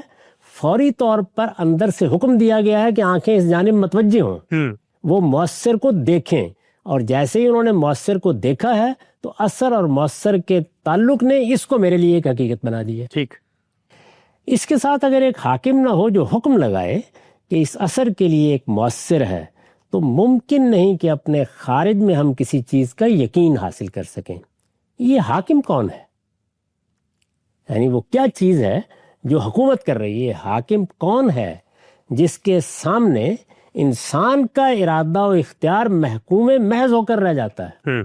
فوری طور پر اندر سے حکم دیا گیا ہے کہ آنکھیں اس جانب متوجہ ہوں، وہ مؤثر کو دیکھیں، اور جیسے ہی انہوں نے مؤثر کو دیکھا ہے تو اثر اور مؤثر کے تعلق نے اس کو میرے لیے ایک حقیقت بنا دی ہے۔ ٹھیک، اس کے ساتھ اگر ایک حاکم نہ ہو جو حکم لگائے کہ اس اثر کے لیے ایک مؤثر ہے، تو ممکن نہیں کہ اپنے خارج میں ہم کسی چیز کا یقین حاصل کر سکیں۔ یہ حاکم کون ہے؟ یعنی وہ کیا چیز ہے جو حکومت کر رہی ہے؟ حاکم کون ہے جس کے سامنے انسان کا ارادہ و اختیار محکوم محض ہو کر رہ جاتا ہے؟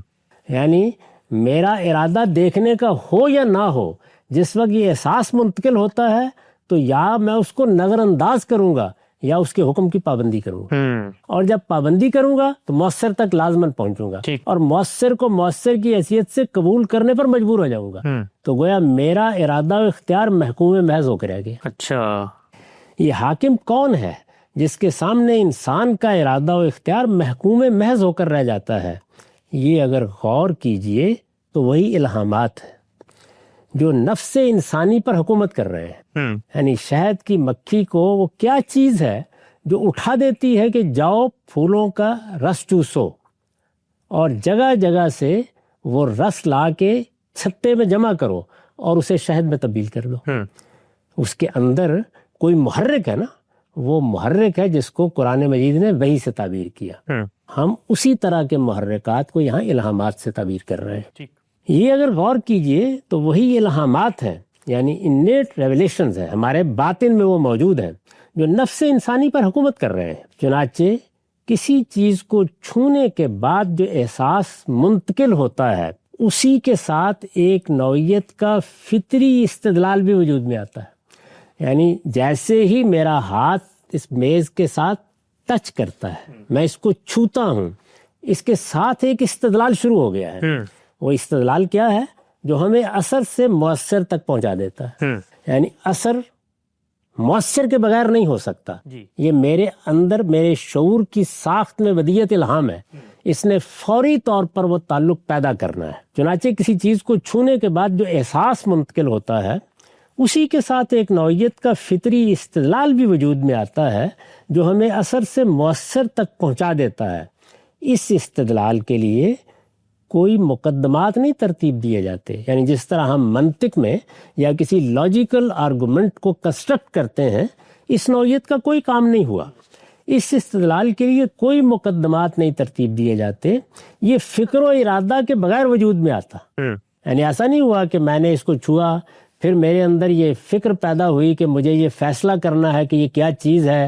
یعنی میرا ارادہ دیکھنے کا ہو یا نہ ہو، جس وقت یہ احساس منتقل ہوتا ہے تو یا میں اس کو نظر انداز کروں گا یا اس کے حکم کی پابندی کروں گا، اور جب پابندی کروں گا تو مؤثر تک لازماً پہنچوں گا، اور مؤثر کو مؤثر کی حیثیت سے قبول کرنے پر مجبور ہو جاؤں گا، تو گویا میرا ارادہ و اختیار محکوم محض ہو کے رہ گیا۔ اچھا، یہ حاکم کون ہے جس کے سامنے انسان کا ارادہ و اختیار محکوم محض ہو کر رہ جاتا ہے؟ یہ اگر غور کیجئے تو وہی الہامات ہیں جو نفس انسانی پر حکومت کر رہے ہیں۔ یعنی شہد کی مکھی کو وہ کیا چیز ہے جو اٹھا دیتی ہے کہ جاؤ پھولوں کا رس چوسو، اور جگہ جگہ سے وہ رس لا کے چھتے میں جمع کرو اور اسے شہد میں تبدیل کر دو۔ اس کے اندر کوئی محرک ہے نا، وہ محرک ہے جس کو قرآن مجید نے وحی سے تعبیر کیا۔ ہم اسی طرح کے محرکات کو یہاں الہامات سے تعبیر کر رہے ہیں۔ یہ اگر غور کیجئے تو وہی الہامات ہیں یعنی انیٹ ریولیشنز ہیں، ہمارے باطن میں وہ موجود ہیں جو نفس انسانی پر حکومت کر رہے ہیں۔ چنانچہ کسی چیز کو چھونے کے بعد جو احساس منتقل ہوتا ہے اسی کے ساتھ ایک نوعیت کا فطری استدلال بھی وجود میں آتا ہے۔ یعنی جیسے ہی میرا ہاتھ اس میز کے ساتھ ٹچ کرتا ہے، میں اس کو چھوتا ہوں، اس کے ساتھ ایک استدلال شروع ہو گیا ہے۔ وہ استدلال کیا ہے؟ جو ہمیں اثر سے مؤثر تک پہنچا دیتا ہے۔ یعنی اثر مؤثر کے بغیر نہیں ہو سکتا۔ یہ میرے اندر میرے شعور کی ساخت میں ودیعت الہام ہے، اس نے فوری طور پر وہ تعلق پیدا کرنا ہے۔ چنانچہ کسی چیز کو چھونے کے بعد جو احساس منتقل ہوتا ہے اسی کے ساتھ ایک نوعیت کا فطری استدلال بھی وجود میں آتا ہے جو ہمیں اثر سے مؤثر تک پہنچا دیتا ہے۔ اس استدلال کے لیے کوئی مقدمات نہیں ترتیب دیے جاتے، یعنی جس طرح ہم منطق میں یا کسی لاجیکل آرگومنٹ کو کنسٹرکٹ کرتے ہیں، اس نوعیت کا کوئی کام نہیں ہوا۔ اس استدلال کے لیے کوئی مقدمات نہیں ترتیب دیے جاتے، یہ فکر و ارادہ کے بغیر وجود میں آتا۔ یعنی ایسا نہیں ہوا کہ میں نے اس کو چھوا، پھر میرے اندر یہ فکر پیدا ہوئی کہ مجھے یہ فیصلہ کرنا ہے کہ یہ کیا چیز ہے،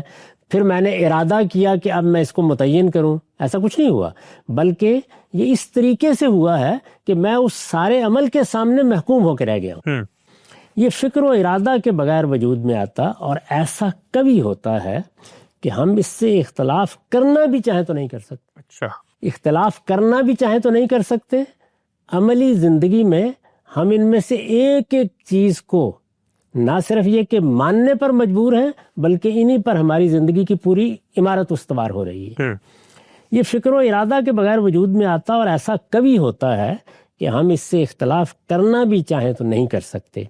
پھر میں نے ارادہ کیا کہ اب میں اس کو متعین کروں۔ ایسا کچھ نہیں ہوا، بلکہ یہ اس طریقے سے ہوا ہے کہ میں اس سارے عمل کے سامنے محکوم ہو کے رہ گیا ہوں۔ یہ فکر و ارادہ کے بغیر وجود میں آتا، اور ایسا کبھی ہوتا ہے کہ ہم اس سے اختلاف کرنا بھی چاہیں تو نہیں کر سکتے۔ اچھا، اختلاف کرنا بھی چاہیں تو نہیں کر سکتے۔ عملی زندگی میں ہم ان میں سے ایک ایک چیز کو نہ صرف یہ کہ ماننے پر مجبور ہیں، بلکہ انہی پر ہماری زندگی کی پوری عمارت استوار ہو رہی ہے۔ یہ فکر و ارادہ کے بغیر وجود میں آتا، اور ایسا کبھی ہوتا ہے کہ ہم اس سے اختلاف کرنا بھی چاہیں تو نہیں کر سکتے۔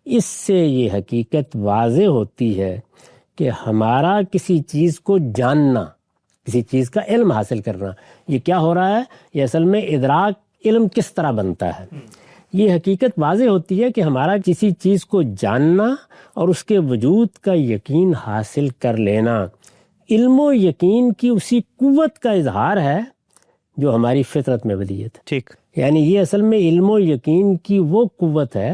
اس سے یہ حقیقت واضح ہوتی ہے کہ ہمارا کسی چیز کو جاننا، کسی چیز کا علم حاصل کرنا، یہ کیا ہو رہا ہے؟ یہ اصل میں ادراک علم کس طرح بنتا ہے۔ یہ حقیقت واضح ہوتی ہے کہ ہمارا کسی چیز کو جاننا اور اس کے وجود کا یقین حاصل کر لینا علم و یقین کی اسی قوت کا اظہار ہے جو ہماری فطرت میں ودیعت ہے۔ ٹھیک، یعنی یہ اصل میں علم و یقین کی وہ قوت ہے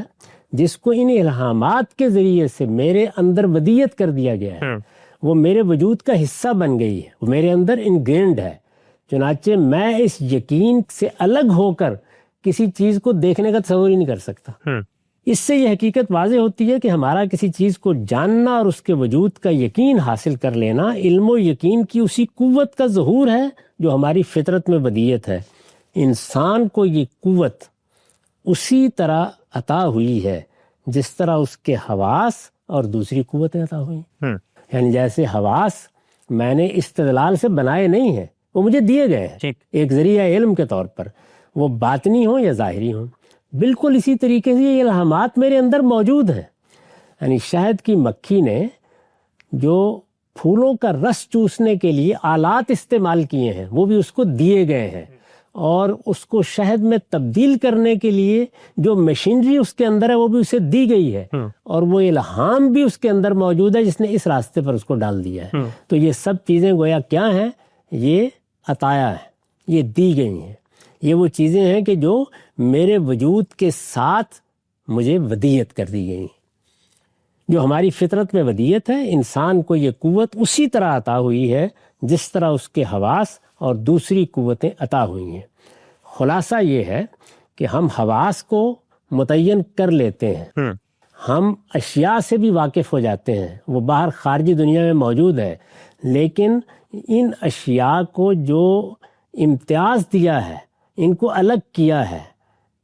جس کو ان الہامات کے ذریعے سے میرے اندر ودیعت کر دیا گیا ہے، وہ میرے وجود کا حصہ بن گئی ہے، وہ میرے اندر انگرینڈ ہے۔ چنانچہ میں اس یقین سے الگ ہو کر کسی چیز کو دیکھنے کا تصور ہی نہیں کر سکتا۔ اس سے یہ حقیقت واضح ہوتی ہے کہ ہمارا کسی چیز کو جاننا اور اس کے وجود کا یقین حاصل کر لینا علم و یقین کی اسی قوت کا ظہور ہے جو ہماری فطرت میں ودیعت ہے۔ انسان کو یہ قوت اسی طرح عطا ہوئی ہے جس طرح اس کے حواس اور دوسری قوتیں عطا ہوئی۔ یعنی جیسے حواس میں نے استدلال سے بنائے نہیں ہیں، وہ مجھے دیے گئے ہیں ایک ذریعہ علم کے طور پر، وہ باطنی ہوں یا ظاہری ہوں۔ بالکل اسی طریقے سے یہ الہامات میرے اندر موجود ہیں۔ یعنی شہد کی مکھی نے جو پھولوں کا رس چوسنے کے لیے آلات استعمال کیے ہیں وہ بھی اس کو دیے گئے ہیں، اور اس کو شہد میں تبدیل کرنے کے لیے جو مشینری اس کے اندر ہے وہ بھی اسے دی گئی ہے، اور وہ الہام بھی اس کے اندر موجود ہے جس نے اس راستے پر اس کو ڈال دیا ہے۔ تو یہ سب چیزیں گویا کیا ہیں؟ یہ عطایا ہے، یہ دی گئی ہیں، یہ وہ چیزیں ہیں کہ جو میرے وجود کے ساتھ مجھے ودیعت کر دی گئی، جو ہماری فطرت میں ودیعت ہے۔ انسان کو یہ قوت اسی طرح عطا ہوئی ہے جس طرح اس کے حواس اور دوسری قوتیں عطا ہوئی ہیں۔ خلاصہ یہ ہے کہ ہم حواس کو متعین کر لیتے ہیں، ہم اشیاء سے بھی واقف ہو جاتے ہیں، وہ باہر خارجی دنیا میں موجود ہے، لیکن ان اشیاء کو جو امتیاز دیا ہے، ان کو الگ کیا ہے،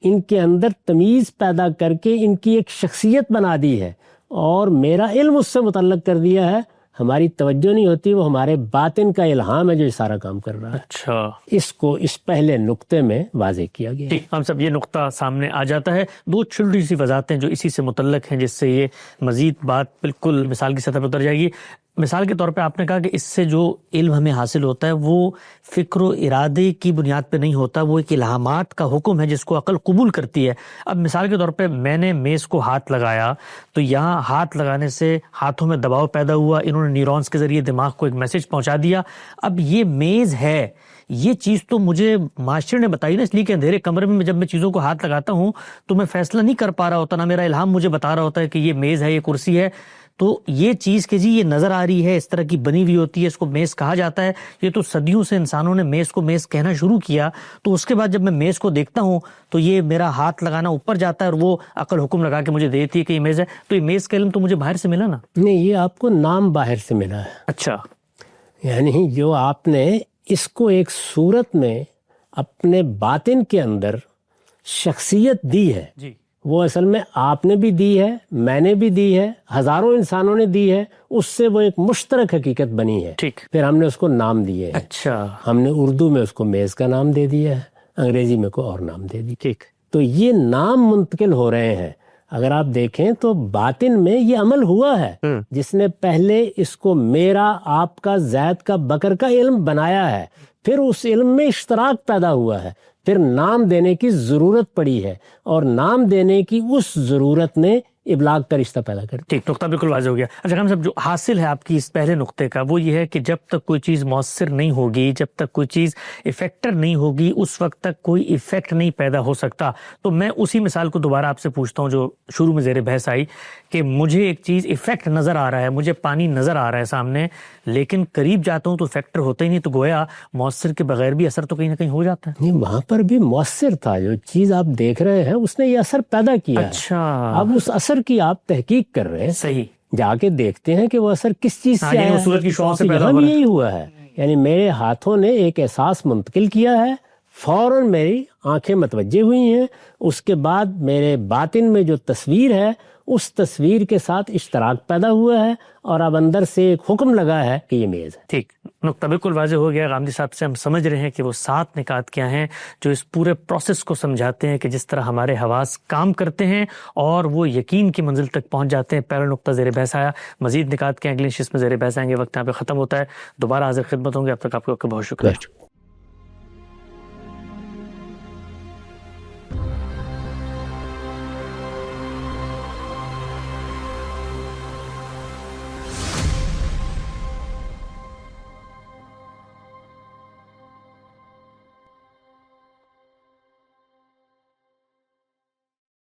ان کے اندر تمیز پیدا کر کے ان کی ایک شخصیت بنا دی ہے، اور میرا علم اس سے متعلق کر دیا ہے، ہماری توجہ نہیں ہوتی، وہ ہمارے باطن کا الہام ہے جو یہ سارا کام کر رہا ہے۔ اچھا، اس کو اس پہلے نقطے میں واضح کیا گیا ہے۔ ہم سب یہ نقطہ سامنے آ جاتا ہے۔ دو چھوٹی سی وضاحتیں جو اسی سے متعلق ہیں جس سے یہ مزید بات بالکل مثال کی سطح پر اتر جائے گی۔ مثال کے طور پہ آپ نے کہا کہ اس سے جو علم ہمیں حاصل ہوتا ہے وہ فکر و ارادے کی بنیاد پہ نہیں ہوتا، وہ ایک الہامات کا حکم ہے جس کو عقل قبول کرتی ہے۔ اب مثال کے طور پہ میں نے میز کو ہاتھ لگایا تو یہاں ہاتھ لگانے سے ہاتھوں میں دباؤ پیدا ہوا، انہوں نے نیورونز کے ذریعے دماغ کو ایک میسج پہنچا دیا، اب یہ میز ہے، یہ چیز تو مجھے معاشرے نے بتائی نا، اس لیے کہ اندھیرے کمرے میں جب میں چیزوں کو ہاتھ لگاتا ہوں تو میں فیصلہ نہیں کر پا رہا ہوتا، نہ میرا الہام مجھے بتا رہا ہوتا ہے کہ یہ میز ہے، یہ کرسی ہے. تو یہ چیز کہ جی یہ نظر آ رہی ہے، اس طرح کی بنی ہوئی ہوتی ہے، اس کو میز کہا جاتا ہے. یہ تو صدیوں سے انسانوں نے میز کو میز کہنا شروع کیا. تو اس کے بعد جب میں میز کو دیکھتا ہوں تو یہ میرا ہاتھ لگانا اوپر جاتا ہے اور وہ عقل حکم لگا کے مجھے دیتی ہے کہ یہ میز ہے. تو یہ میز کا علم تو مجھے باہر سے ملا نا؟ نہیں، یہ آپ کو نام باہر سے ملا ہے. اچھا. یعنی جو آپ نے اس کو ایک صورت میں اپنے باطن کے اندر شخصیت دی ہے، جی وہ اصل میں آپ نے بھی دی ہے، میں نے بھی دی ہے، ہزاروں انسانوں نے دی ہے. اس سے وہ ایک مشترک حقیقت بنی ہے. ٹھیک. پھر ہم نے اس کو نام دیے. اچھا. ہم نے اردو میں اس کو میز کا نام دے دیا ہے، انگریزی میں کوئی اور نام دے دی. ٹھیک. تو یہ نام منتقل ہو رہے ہیں. اگر آپ دیکھیں تو باطن میں یہ عمل ہوا ہے. جس نے پہلے اس کو میرا، آپ کا، زید کا، بکر کا علم بنایا ہے، پھر اس علم میں اشتراک پیدا ہوا ہے، پھر نام دینے کی ضرورت پڑی ہے، اور نام دینے کی اس ضرورت نے ابلاغ کا رشتہ پیدا کر دیا. ٹھیک، نقطہ بالکل واضح ہو گیا. اچھا خان صاحب، جو حاصل ہے آپ کی اس پہلے نقطے کا وہ یہ ہے کہ جب تک کوئی چیز مؤثر نہیں ہوگی، جب تک کوئی چیز افیکٹر نہیں ہوگی، اس وقت تک کوئی افیکٹ نہیں پیدا ہو سکتا. تو میں اسی مثال کو دوبارہ آپ سے پوچھتا ہوں جو شروع میں زیر بحث آئی، کہ مجھے ایک چیز افیکٹ نظر آ رہا ہے، مجھے پانی نظر آ رہا ہے سامنے، لیکن قریب جاتا ہوں تو فیکٹر ہوتا ہی نہیں. تو گویا مؤثر کے بغیر بھی اثر تو کہیں نہ کہیں ہو جاتا ہے. نہیں، وہاں پر بھی مؤثر تھا. جو چیز آپ دیکھ رہے ہیں اس نے یہ اثر پیدا کیا ہے. اچھا. اب اس اثر کی آپ تحقیق کر رہے ہیں. صحیح. جا کے دیکھتے ہیں کہ وہ اثر کس چیز سے یعنی آیا وہ صورت کی شعاع سے پیدا یہاں ہو بھی رہا ہے. یہی ہوا ہے. یعنی میرے ہاتھوں نے ایک احساس منتقل کیا ہے، فوراً میری آنکھیں متوجہ ہوئی ہیں. اس کے بعد میرے باطن میں جو تصویر ہے اس تصویر کے ساتھ اشتراک پیدا ہوا ہے، اور اب اندر سے ایک حکم لگا ہے کہ یہ میز ہے. ٹھیک، نقطہ بالکل واضح ہو گیا. غامدی صاحب سے ہم سمجھ رہے ہیں کہ وہ 7 نکات کیا ہیں جو اس پورے پروسیس کو سمجھاتے ہیں کہ جس طرح ہمارے حواس کام کرتے ہیں اور وہ یقین کی منزل تک پہنچ جاتے ہیں. پہلا نقطہ زیر بحث آیا. مزید نکات کے اگلی نشست میں زیر بحث آئیں گے. وقت یہاں پہ ختم ہوتا ہے. دوبارہ حاضر خدمت ہوں گے. اب تک آپ کو بہت شکریہ.